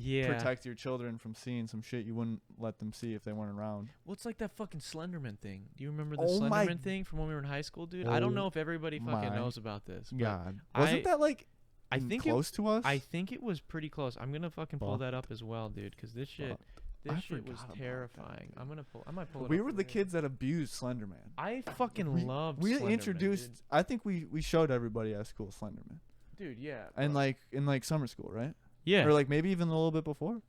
protect your children from seeing some shit you wouldn't let them see if they weren't around. Well, it's like that fucking Slenderman thing. Do you remember the Oh my- Slenderman thing from when we were in high school, dude? I don't know if everybody fucking my knows about this. But God, wasn't that like I think close to us? I think it was pretty close. I'm gonna fucking pull Fuck. that up as well, dude, because this shit, I shit was forgot about that, terrifying. dude. I might pull it. We up were for the you. kids that abused Slenderman. I fucking loved. We Slenderman, introduced. dude. I think we showed everybody at school Slenderman, Dude, yeah. and bro. like in like summer school, right? yeah, Or like maybe even a little bit before.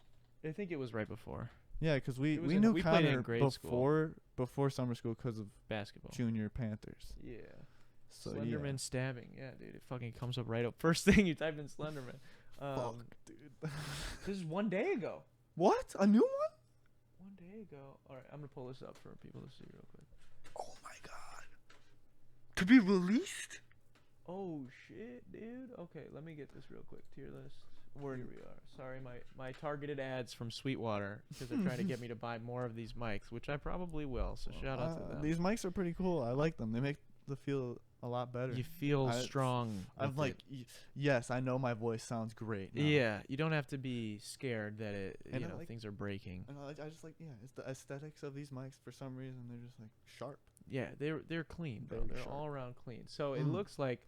I think it was right before Yeah, because we It was knew we played it in Connor grade school. before summer school because of basketball. Junior Panthers. Yeah. So Slenderman yeah. stabbing. Yeah, dude, it fucking comes up right up. First thing you type in Slenderman. Fuck, dude. This is 1 day ago. What? A new one? 1 day ago. All right, I'm gonna pull this up for people to see real quick. Oh my god. To be released? Oh shit, dude. Okay, let me get this real quick. Tier list. Here we are. Sorry, my targeted ads from Sweetwater because they're trying to get me to buy more of these mics, which I probably will. So shout out to them. These mics are pretty cool. I like them. They make the feel a lot better. You feel strong. I'm with like, it. yes, I know my voice sounds great now. Yeah, you don't have to be scared that And you I know like- things are breaking. And I just like, yeah, it's the aesthetics of these mics. For some reason, they're just like sharp. Yeah, they're clean, bro. Very They're sharp. all around clean. So it Mm. looks like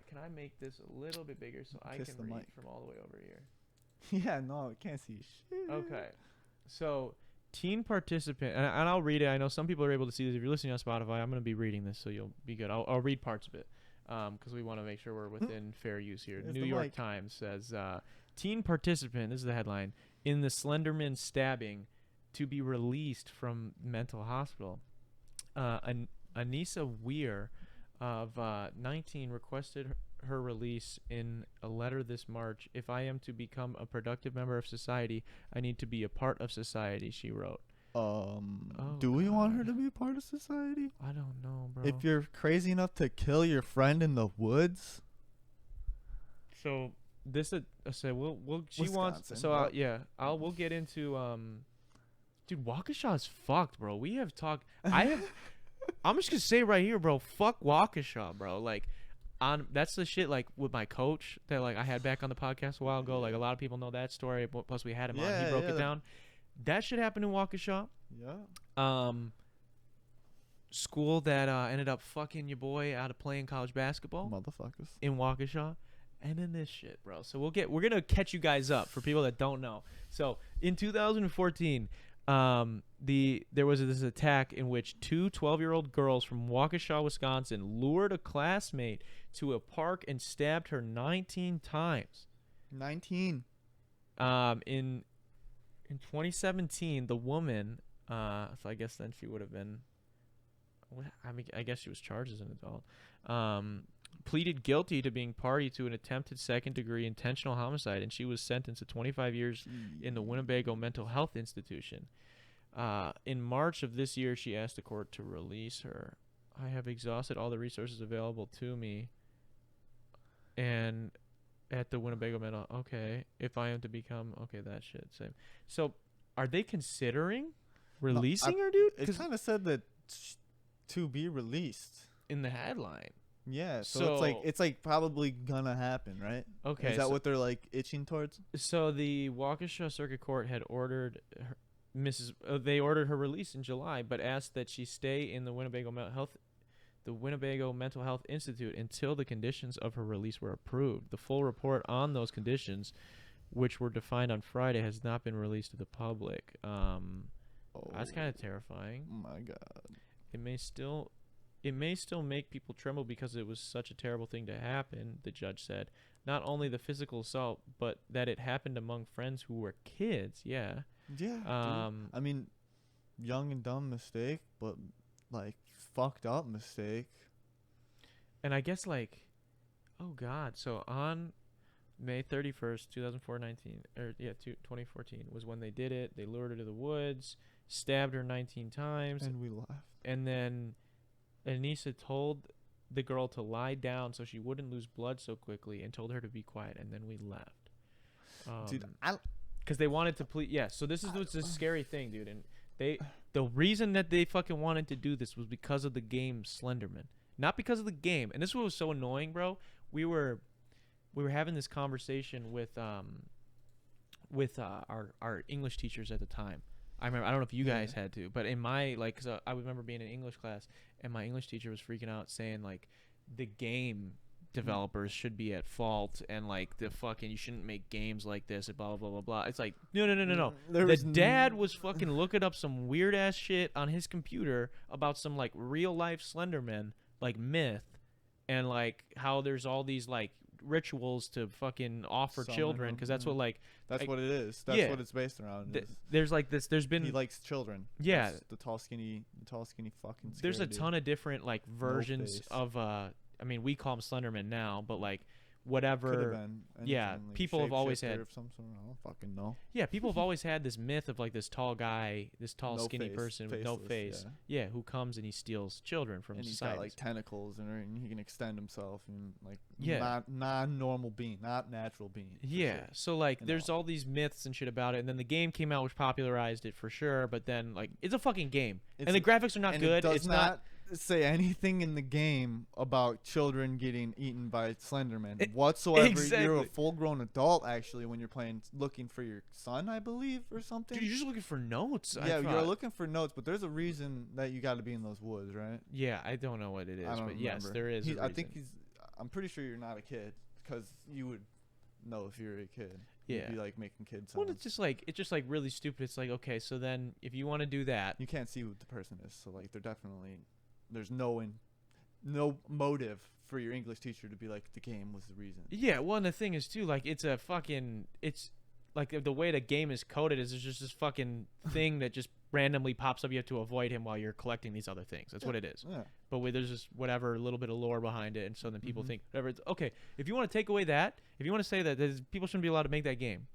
can I make this a little bit bigger so I Kiss can the read mic. from all the way over here. Yeah, no, I can't see shit. Okay. So, teen participant, and I'll read it. I know some people are able to see this. If you're listening on Spotify, I'm going to be reading this, so you'll be good. I'll read parts of it because we want to make sure we're within fair use here. There's New the York mic. Times says, teen participant, this is the headline, in the Slenderman stabbing to be released from mental hospital. Anissa Weir of 19 requested her release in a letter this March. If I am to become a productive member of society, I need to be a part of society, she wrote. Do we want her God. to be a part of society? I don't know, bro. If you're crazy enough to kill your friend in the woods, So this we'll she wants Wisconsin, so what? we'll get into dude, Waukesha's fucked, bro. We have talked I'm just gonna say right here, bro, fuck Waukesha, bro. Like that's the shit like with my coach that like I had back on the podcast a while ago. Like a lot of people know that story. Plus we had him on. Yeah, He broke yeah, it down. That shit happened in Waukesha. yeah. School that ended up fucking your boy out of playing college basketball Motherfuckers. in Waukesha, and then this shit, bro. So we're gonna catch you guys up for people that don't know. So in 2014, there was this attack in which two 12-year-old girls from Waukesha, Wisconsin, lured a classmate to a park and stabbed her 19 times. 19. In 2017, the woman, so I guess then she would have been. I mean, I guess she was charged as an adult. Pleaded guilty to being party to an attempted second-degree intentional homicide, and she was sentenced to 25 years in the Winnebago Mental Health Institution. In March of this year, she asked the court to release her. I have exhausted all the resources available to me, and at the Winnebago Mental. Okay, if I am to become that shit same. So, are they considering releasing her, dude? It kind of said that to be released. In the headline. Yeah, so it's like probably gonna happen, right? Okay, Is that so, what they're like itching towards? so the Waukesha Circuit Court had ordered they ordered her release in July, but asked that she stay in the Winnebago Mental Health Institute until the conditions of her release were approved. The full report on those conditions, which were defined on Friday, has not been released to the public. That's kind of terrifying. Oh my god. It may still make people tremble because it was such a terrible thing to happen, the judge said. Not only the physical assault, but that it happened among friends who were kids. Yeah. Yeah. Dude. I mean, young and dumb mistake, but like fucked up mistake. And I guess like, oh God. So on May 31st, 2014 was when they did it. They lured her to the woods, stabbed her 19 times. And we laughed. And then Anissa told the girl to lie down so she wouldn't lose blood so quickly and told her to be quiet, and then we left. Dude, because they wanted to plead. Yeah, so this is what's a scary thing, dude. And the reason that they fucking wanted to do this was because of the game Slenderman, not because of the game. And this is what was so annoying, bro. We were having this conversation with with our English teachers at the time. I remember, I don't know if you guys had to, but in my, like, cause I remember being in English class, and my English teacher was freaking out saying, like, the game developers should be at fault, and, like, you shouldn't make games like this, and blah, blah, blah, blah, blah. It's like, no. The dad was fucking looking up some weird-ass shit on his computer about some, like, real-life Slenderman, like, myth, and, like, how there's all these, like, rituals to fucking offer children, because that's what, like, that's what it is. That's what it's based around. There's like this. There's been. He likes children. Yeah. The tall, skinny fucking. There's a ton of different like versions of. I mean, we call him Slenderman now, but like whatever. Could have been. Yeah, like people have always had. Of some sort, I don't fucking know. Yeah, people have always had this myth of like this tall guy, this tall skinny person with no face. Yeah, who comes and he steals children from and society. He's got like tentacles and he can extend himself and like not non-normal being, not natural being. Yeah, sure. So like there's all these myths and shit about it, and then the game came out which popularized it for sure. But then like it's a fucking game, and the graphics are not good. It's not say anything in the game about children getting eaten by Slenderman whatsoever. Exactly. You're a full-grown adult actually when you're playing, looking for your son, I believe, or something. Dude, you're just looking for notes. Yeah, you're looking for notes, but there's a reason that you got to be in those woods, right? Yeah, I don't know what it is, but remember. Yes, there is. I'm pretty sure you're not a kid because you would know if you're a kid. Yeah, you'd be like making kid sounds. Well, it's just like really stupid. It's like, okay, so then if you want to do that, you can't see who the person is, so like there's no motive for your English teacher to be like the game was the reason. Yeah, well, and the thing is too, like it's like the way the game is coded is there's just this fucking thing that just randomly pops up. You have to avoid him while you're collecting these other things. That's what it is. Yeah. But there's just whatever little bit of lore behind it, and so then people think whatever. It's okay. If you want to take away that, if you want to say that people shouldn't be allowed to make that game,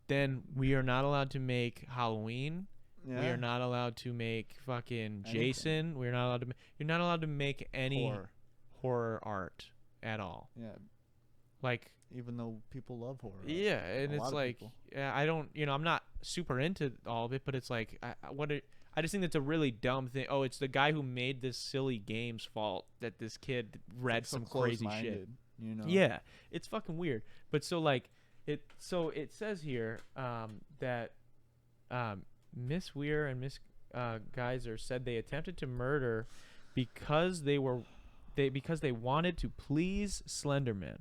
then we are not allowed to make Halloween. Yeah. We are not allowed to make fucking Jason. We're not allowed to. You're not allowed to make any horror art at all. Yeah. Like, even though people love horror. Yeah, and it's like, I don't. I'm not super into all of it, but it's like, I just think that's a really dumb thing. Oh, it's the guy who made this silly game's fault that this kid read some crazy shit. Yeah, it's fucking weird. But so like, it says here that Miss Weir and Miss Geyser said they attempted to murder because they wanted to please Slenderman,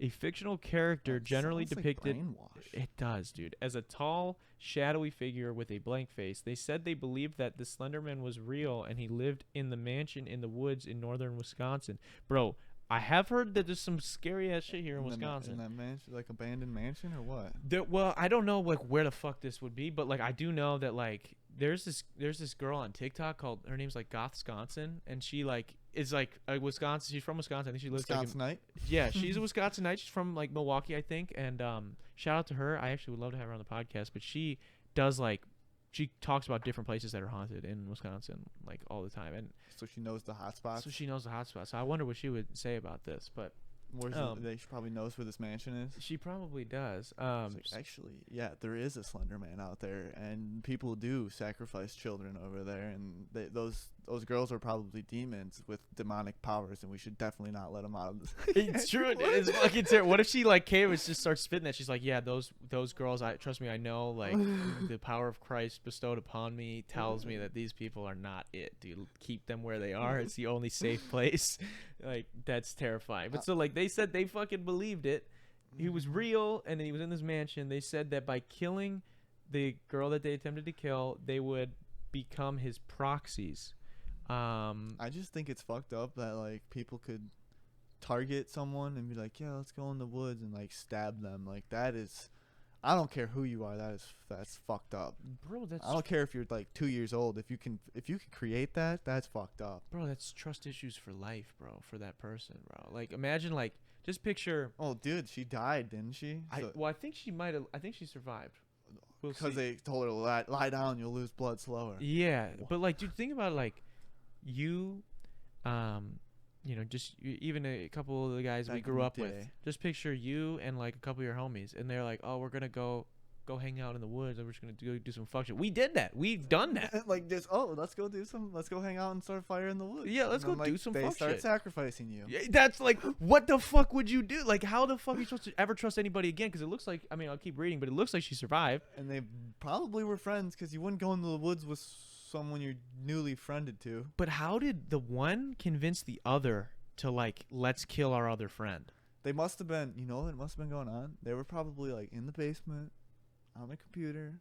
a fictional character generally depicted. Like it does, dude, as a tall, shadowy figure with a blank face. They said they believed that the Slenderman was real and he lived in the mansion in the woods in northern Wisconsin. Bro, I have heard that there's some scary ass shit here in Wisconsin. In that mansion, like abandoned mansion or what? Well, I don't know like where the fuck this would be, but like I do know that like there's this girl on TikTok called, her name's like Gothsconsin, and she like is like a Wisconsin. She's from Wisconsin. I think she lives Wisconsinite. Yeah, she's a Wisconsinite. She's from like Milwaukee, I think. And shout out to her. I actually would love to have her on the podcast, but she does like. She talks about different places that are haunted in Wisconsin, like all the time, and so she knows the hot spots. So I wonder what she would say about this, but she probably knows where this mansion is. She probably does. Actually, yeah, there is a Slenderman out there, and people do sacrifice children over there, and those girls are probably demons with demonic powers, and we should definitely not let them out of this. It's true. It's fucking terrible. What if she like came and just starts spitting that? She's like, yeah, those girls. Trust me, I know. Like the power of Christ bestowed upon me tells me that these people are not it, dude. Keep them where they are. It's the only safe place. Like that's terrifying. But so like they said they fucking believed it. He was real, and he was in this mansion. They said that by killing the girl that they attempted to kill, they would become his proxies. I just think it's fucked up that like people could target someone and be like, yeah, let's go in the woods and like stab them. Like that is, I don't care who you are. That's fucked up, bro. I don't care if you're like 2 years old. If you can create that, that's fucked up, bro. That's trust issues for life, bro. For that person, bro. Like imagine like just picture. Oh, dude, she died, didn't she? I think she might have. I think she survived. Because they told her to lie down, you'll lose blood slower. Yeah, but like, dude, think about it, like. You, just even a couple of the guys we grew up with. Just picture you and like a couple of your homies, and they're like, "Oh, we're gonna go go hang out in the woods. We're just gonna go do some fuck shit. We did that. We've done that. Like this. Let's go hang out and start a fire in the woods. Yeah, let's And go then, do some they fuck start shit. sacrificing you. Yeah, that's like, what the fuck would you do? Like, how the fuck are you supposed to ever trust anybody again? Because it looks like, I mean, I'll keep reading, but it looks like she survived. And they probably were friends because you wouldn't go into the woods with someone you're newly friended to. But how did the one convince the other to like, let's kill our other friend? They must have been, it must have been going on. They were probably like in the basement on the computer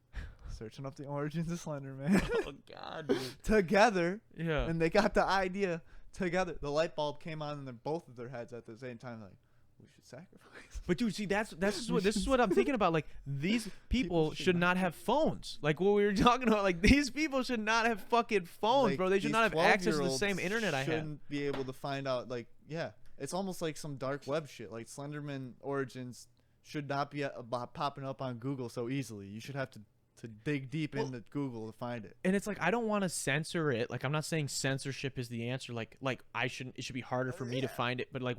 searching up the origins of Slenderman. Oh God, dude. Together. Yeah. And they got the idea together. The light bulb came on in both of their heads at the same time. Like, we should sacrifice. But dude, see, this is what I'm thinking about. Like, these people should not have phones. Like what we were talking about. Like, these people should not have fucking phones, Like, bro. They should not have access to the same internet I have. Shouldn't be able to find out. Like, yeah, it's almost like some dark web shit. Like Slenderman origins should not be popping up on Google so easily. You should have to dig deep into Google to find it. And it's like, I don't want to censor it. Like, I'm not saying censorship is the answer. Like it should be harder for me to find it. But like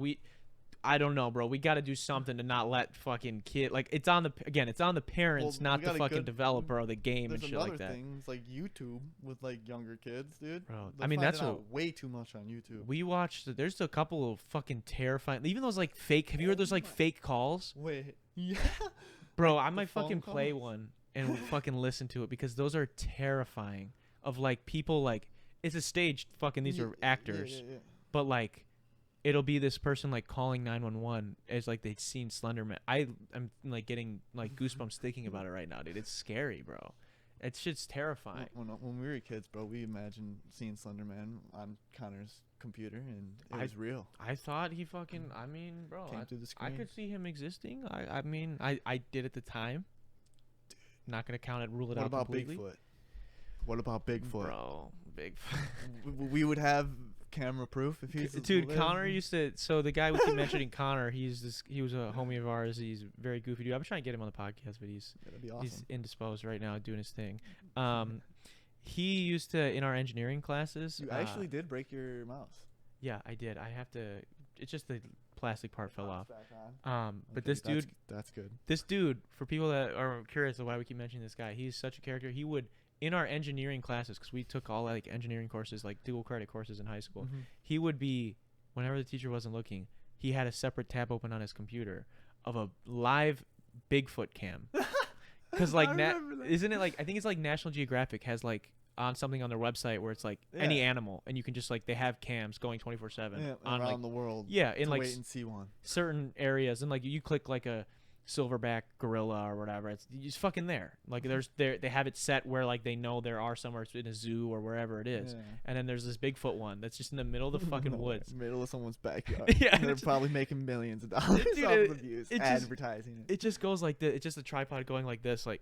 I don't know, bro. We got to do something to not let fucking it's on the parents, not the fucking developer of the game and shit like that. There's other things like YouTube with like younger kids, dude. Bro, They're I mean, that's way too much on YouTube. We watched. There's a couple of fucking terrifying. Even those like fake. Have you heard those like fake calls? Wait, yeah, bro. I might fucking calls? play one and fucking listen to it because those are terrifying. Of like people like it's a staged fucking. These are actors, but like. It'll be this person like calling 911 as like they'd seen Slenderman. I'm like getting like goosebumps thinking about it right now, dude. It's scary, bro. It's just terrifying. When we were kids, bro, we imagined seeing Slenderman on Connor's computer, and it was real. I thought he fucking. I mean, bro, Came through the screen. I could see him existing. I mean, I did at the time. Not gonna count it. Rule it out completely. What about Bigfoot? Bro, Bigfoot. We would have camera proof if he's dude. Connor used to. So the guy we keep mentioning, Connor, he was a homie of ours. He's a very goofy dude. I'm trying to get him on the podcast, but that'd be awesome. He's indisposed right now, doing his thing. He used to in our engineering classes. You actually did break your mouse. Yeah, I did. I have to. It's just the plastic part fell off. But okay, this dude. That's good. This dude, for people that are curious of why we keep mentioning this guy, he's such a character. He would. In our engineering classes, because we took all like engineering courses, like dual credit courses in high school, he would be, whenever the teacher wasn't looking, he had a separate tab open on his computer of a live Bigfoot cam. Because like, isn't it like, I think it's like National Geographic has like on something on their website where it's like any animal, and you can just like, they have cams going 24/7 on around the world. Yeah, in like wait and see one certain areas, and like you click like a silverback gorilla or whatever, it's just fucking there. Like they have it set where like they know there are somewhere in a zoo or wherever it is, and then there's this Bigfoot one that's just in the middle of the fucking woods, middle of someone's backyard. Yeah, they're probably making millions of dollars off the views advertising it. It just goes like this. It's just a tripod going like this, like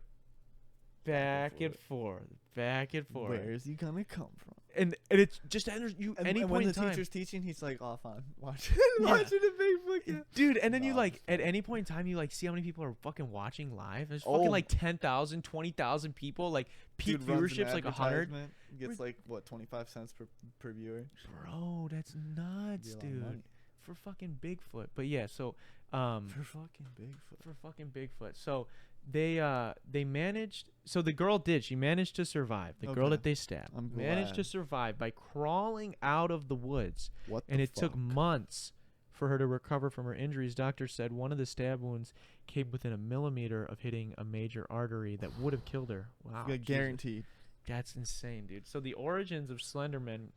back and forth. Where's he gonna come from? And it's just you any point when in the time. teacher's teaching, he's like off on watching a Bigfoot. Dude, and then you like at any point in time you like see how many people are fucking watching live. There's fucking like 10,000, 20,000 people. Like peak viewership's like 100. Gets like what 25 cents per viewer. Bro, that's nuts, dude. For fucking Bigfoot. But yeah, so for fucking Bigfoot. So they managed. So the girl she managed to survive. The girl that they stabbed managed to survive by crawling out of the woods. It took months for her to recover from her injuries. Doctors said one of the stab wounds came within a millimeter of hitting a major artery that would have killed her. Wow, guaranteed. That's insane, dude. So the origins of Slenderman,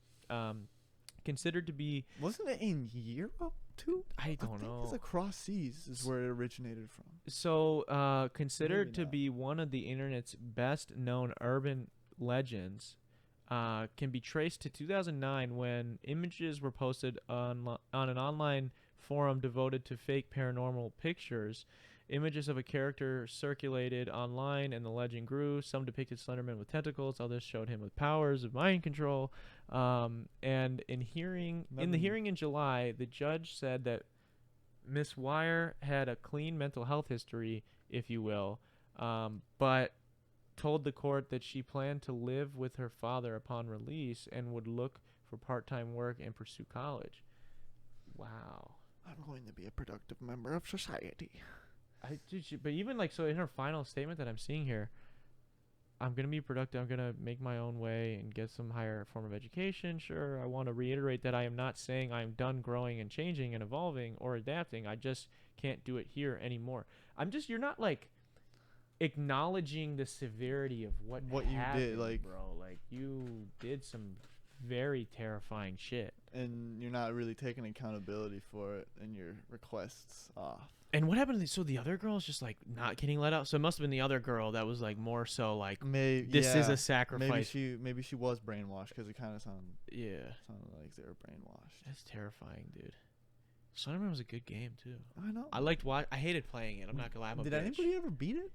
considered to be, wasn't it in Europe too? I don't know. It's across seas is where it originated from. So considered to be one of the internet's best known urban legends, can be traced to 2009 when images were posted on an online forum devoted to fake paranormal pictures. Images of a character circulated online, and the legend grew. Some depicted Slenderman with tentacles. Others showed him with powers of mind control. And in the hearing in July, the judge said that Miss Wire had a clean mental health history, if you will, but told the court that she planned to live with her father upon release and would look for part-time work and pursue college. Wow. I'm going to be a productive member of society. But even like so in her final statement that I'm seeing here, I'm gonna be productive. I'm gonna make my own way and get some higher form of education. Sure, I want to reiterate that I am not saying I'm done growing and changing and evolving or adapting. I just can't do it here anymore. You're not like acknowledging the severity of what you did, like, bro. Like you did some very terrifying shit, and you're not really taking accountability for it in your requests off. And what happened? So the other girl's just like not getting let out. So it must have been the other girl that was like more so like, this is a sacrifice. Maybe she was brainwashed because it kind of sounded like they were brainwashed. That's terrifying, dude. Slenderman was a good game too. I know. I hated playing it. I'm not gonna lie. Did anybody ever beat it?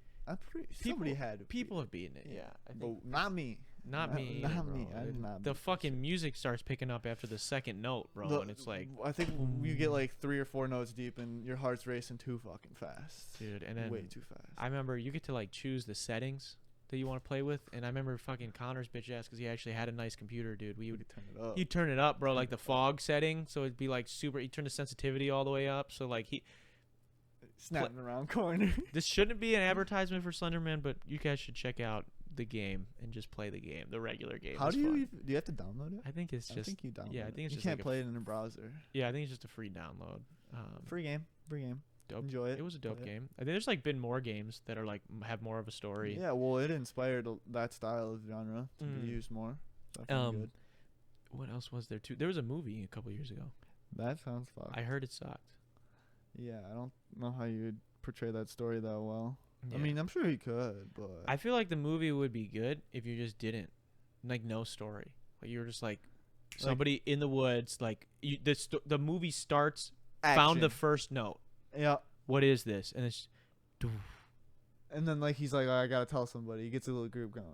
Somebody had to. People have beaten it. Yeah, but not me. Not me. Not me. I did not. The fucking music starts picking up after the second note, bro, and it's like I think you get like 3 or 4 notes deep, and your heart's racing too fucking fast, dude. And then way too fast. I remember you get to like choose the settings that you want to play with, and I remember fucking Connor's bitch ass because he actually had a nice computer, dude. We would turn it up. He'd turn it up, bro, like the fog setting, so it'd be like super. He'd turn the sensitivity all the way up, so like he. Snapping around corner. This shouldn't be an advertisement for Slenderman, but you guys should check out the game and just play the game, the regular game. How do you have to download it? I think it's just. I think you download. Yeah, I think it's you just. Can't like play it in a browser. Yeah, I think it's just a free download. Free game. Dope. Enjoy it. It was a dope game. I think there's like been more games that are like have more of a story. Yeah, well, it inspired that style of genre to be used more. Good. What else was there too? There was a movie a couple years ago. That sounds fun. I heard it sucked. Yeah, I don't know how you'd portray that story that well. Yeah. I mean, I'm sure he could, but I feel like the movie would be good if you just didn't, like, no story. Like you were just like somebody in the woods. Like the movie starts. Action. Found the first note. Yeah. What is this? And it's. And then like he's like, I gotta tell somebody. He gets a little group going.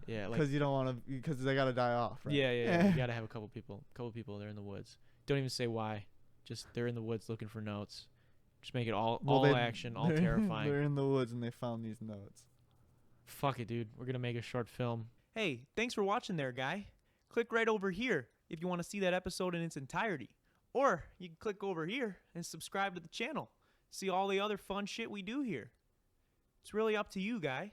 Yeah, like because you don't want to, because they gotta die off. Right? Yeah. You gotta have a couple people. They're in the woods. Don't even say why. Just they're in the woods looking for notes. Just make it all action, all terrifying. They're in the woods and they found these notes. Fuck it, dude. We're gonna make a short film. Hey, thanks for watching there, guy. Click right over here if you want to see that episode in its entirety. Or you can click over here and subscribe to the channel. See all the other fun shit we do here. It's really up to you, guy.